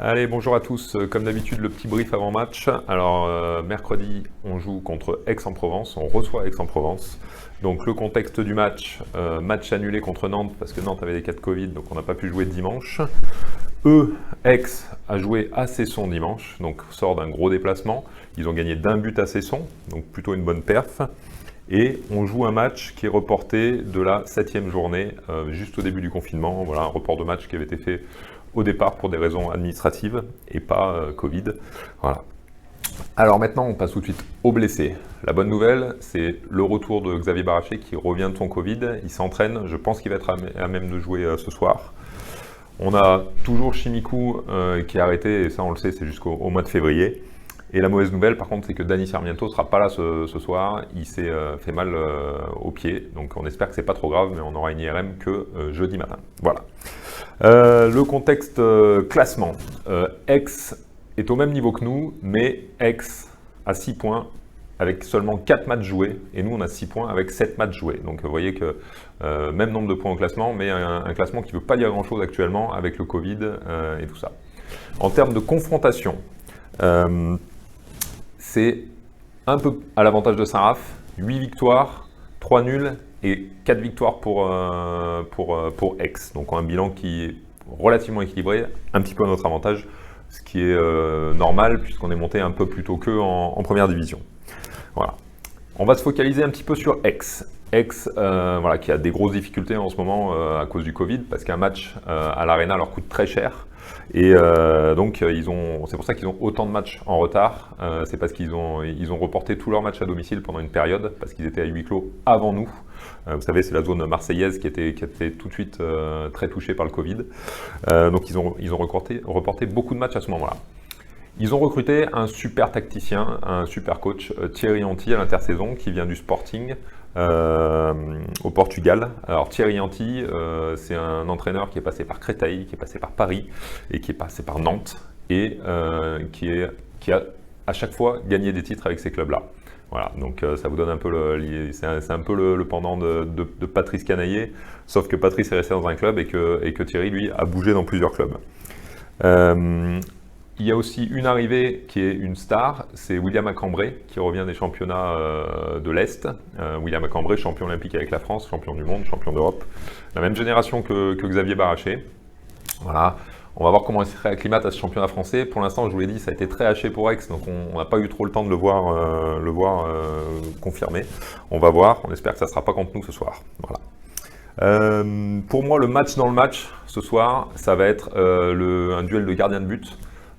Allez, bonjour à tous. Comme d'habitude, le petit brief avant match. Alors, mercredi, on joue contre Aix-en-Provence. On reçoit Aix-en-Provence. Donc, le contexte du match, match annulé contre Nantes parce que Nantes avait des cas de Covid, donc on n'a pas pu jouer dimanche. Aix a joué à Cesson dimanche, donc sort d'un gros déplacement. Ils ont gagné d'un but à Cesson, donc plutôt une bonne perf. Et on joue un match qui est reporté de la 7e journée, juste au début du confinement. Voilà, un report de match qui avait été fait au départ pour des raisons administratives et pas Covid. Voilà. Alors maintenant, on passe tout de suite aux blessés. La bonne nouvelle, c'est le retour de Xavier Baraché qui revient de son Covid. Il s'entraîne, je pense qu'il va être à même de jouer ce soir. On a toujours Chimikou qui est arrêté, et ça on le sait, c'est jusqu'au mois de février. Et la mauvaise nouvelle, par contre, c'est que Dani Sarmiento ne sera pas là ce soir. Il s'est fait mal au pied, donc on espère que c'est pas trop grave, mais on aura une IRM que jeudi matin. Voilà. Le contexte classement. Aix est au même niveau que nous, mais Aix a 6 points avec seulement 4 matchs joués, et nous on a 6 points avec 7 matchs joués. Donc vous voyez que même nombre de points au classement, mais un classement qui ne veut pas dire grand-chose actuellement avec le Covid et tout ça. En termes de confrontation, c'est un peu à l'avantage de Saint-Raph, 8 victoires, 3 nuls et 4 victoires pour Aix. Donc un bilan qui est relativement équilibré, un petit peu à notre avantage, ce qui est normal puisqu'on est monté un peu plus tôt qu'eux en première division. Voilà. On va se focaliser un petit peu sur Aix. Aix, voilà, qui a des grosses difficultés en ce moment à cause du Covid, parce qu'un match à l'Arena leur coûte très cher. Et donc, c'est pour ça qu'ils ont autant de matchs en retard. C'est parce qu'ils ont reporté tous leurs matchs à domicile pendant une période, parce qu'ils étaient à huis clos avant nous. Vous savez, c'est la zone marseillaise qui était tout de suite très touchée par le Covid. Donc, ils ont reporté beaucoup de matchs à ce moment-là. Ils ont recruté un super tacticien, un super coach, Thierry Anti à l'intersaison, qui vient du Sporting au Portugal. Alors Thierry Anti, c'est un entraîneur qui est passé par Créteil, qui est passé par Paris et qui est passé par Nantes et qui a à chaque fois gagné des titres avec ces clubs-là. Voilà, donc ça vous donne un peu c'est un peu le pendant de Patrice Canaillé, sauf que Patrice est resté dans un club et que Thierry, lui, a bougé dans plusieurs clubs. Il y a aussi une arrivée qui est une star, c'est William Acambré qui revient des championnats de l'Est. William Acambré, champion olympique avec la France, champion du monde, champion d'Europe. La même génération que Xavier Baraché. Voilà. On va voir comment il se réacclimate à ce championnat français. Pour l'instant, je vous l'ai dit, ça a été très haché pour Aix, donc on n'a pas eu trop le temps de le voir confirmé. On va voir, on espère que ça ne sera pas contre nous ce soir. Voilà. Pour moi, le match dans le match ce soir, ça va être un duel de gardien de but.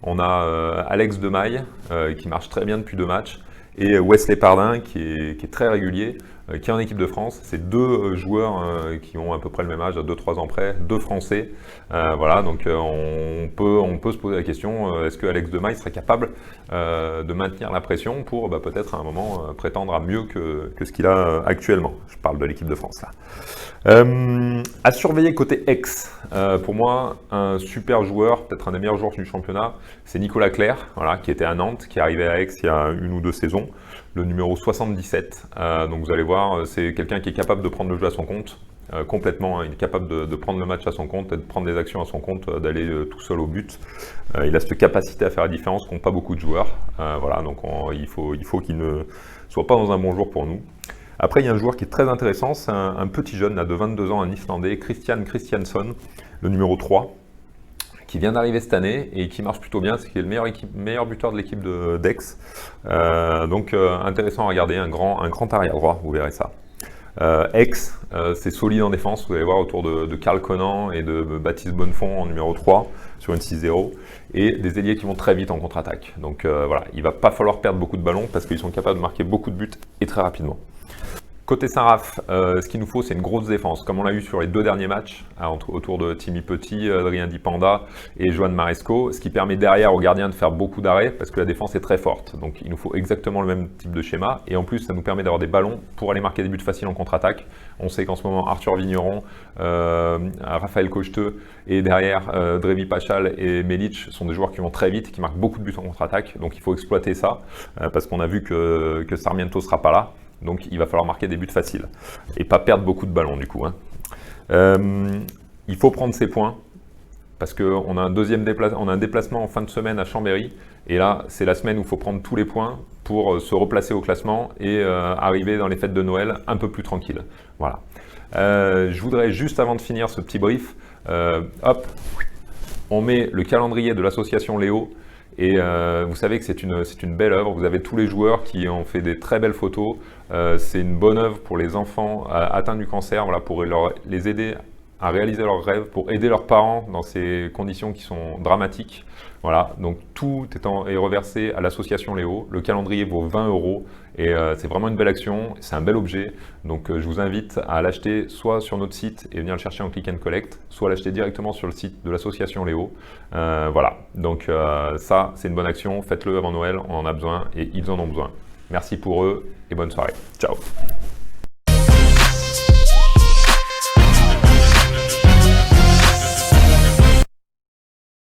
On a Alex Demaille qui marche très bien depuis 2 matchs et Wesley Pardin qui est très régulier, qui est en équipe de France. C'est 2 joueurs qui ont à peu près le même âge, à 2-3 ans près, 2 Français. Voilà, donc on peut se poser la question, est-ce que Alex Demaille serait capable de maintenir la pression pour peut-être à un moment prétendre à mieux que ce qu'il a actuellement. Je parle de l'équipe de France là. À surveiller côté Aix, pour moi, un super joueur, peut-être un des meilleurs joueurs du championnat, c'est Nicolas Clerc, voilà, qui était à Nantes, qui est arrivé à Aix il y a 1 ou 2 saisons, le numéro 77. Donc vous allez voir, c'est quelqu'un qui est capable de prendre le jeu à son compte, complètement. Il est capable de prendre le match à son compte, de prendre des actions à son compte, d'aller tout seul au but. Il a cette capacité à faire la différence qu'ont pas beaucoup de joueurs. Voilà, donc il faut qu'il ne soit pas dans un bon jour pour nous. Après, il y a un joueur qui est très intéressant, c'est un petit jeune là, de 22 ans, un Islandais, Christian Christiansson, le numéro 3, qui vient d'arriver cette année et qui marche plutôt bien, c'est qu'il est le meilleur buteur de l'équipe d'Aix. Donc intéressant à regarder, un grand arrière droit, vous verrez ça. Aix, c'est solide en défense, vous allez voir autour de Karl Conan et de Baptiste Bonnefond en numéro 3 sur une 6-0 et des ailiers qui vont très vite en contre-attaque. Donc voilà, il ne va pas falloir perdre beaucoup de ballons parce qu'ils sont capables de marquer beaucoup de buts et très rapidement. Côté Saint-Raph, ce qu'il nous faut, c'est une grosse défense, comme on l'a eu sur les 2 derniers matchs, autour de Timmy Petit, Adrien Dipanda et Johan Maresco, ce qui permet derrière aux gardiens de faire beaucoup d'arrêts, parce que la défense est très forte. Donc il nous faut exactement le même type de schéma, et en plus ça nous permet d'avoir des ballons pour aller marquer des buts faciles en contre-attaque. On sait qu'en ce moment, Arthur Vigneron, Raphaël Cocheteux, et derrière Drevi Pachal et Melic sont des joueurs qui vont très vite, qui marquent beaucoup de buts en contre-attaque, donc il faut exploiter ça, parce qu'on a vu que Sarmiento ne sera pas là. Donc il va falloir marquer des buts faciles et pas perdre beaucoup de ballons du coup. Il faut prendre ses points. parce qu'on a un déplacement en fin de semaine à Chambéry. Et là, c'est la semaine où il faut prendre tous les points pour se replacer au classement et arriver dans les fêtes de Noël un peu plus tranquille. Voilà. Je voudrais juste avant de finir ce petit brief, hop, on met le calendrier de l'association Léo. Et vous savez que c'est une belle œuvre. Vous avez tous les joueurs qui ont fait des très belles photos. C'est une bonne œuvre pour les enfants atteints du cancer, voilà, pour les aider à réaliser leurs rêves, pour aider leurs parents dans ces conditions qui sont dramatiques. Voilà, donc tout est reversé à l'association Léo. Le calendrier vaut 20 € et c'est vraiment une belle action, c'est un bel objet. Donc je vous invite à l'acheter soit sur notre site et venir le chercher en click and collect, soit l'acheter directement sur le site de l'association Léo. Voilà, donc ça c'est une bonne action, faites-le avant Noël, on en a besoin et ils en ont besoin. Merci pour eux et bonne soirée. Ciao.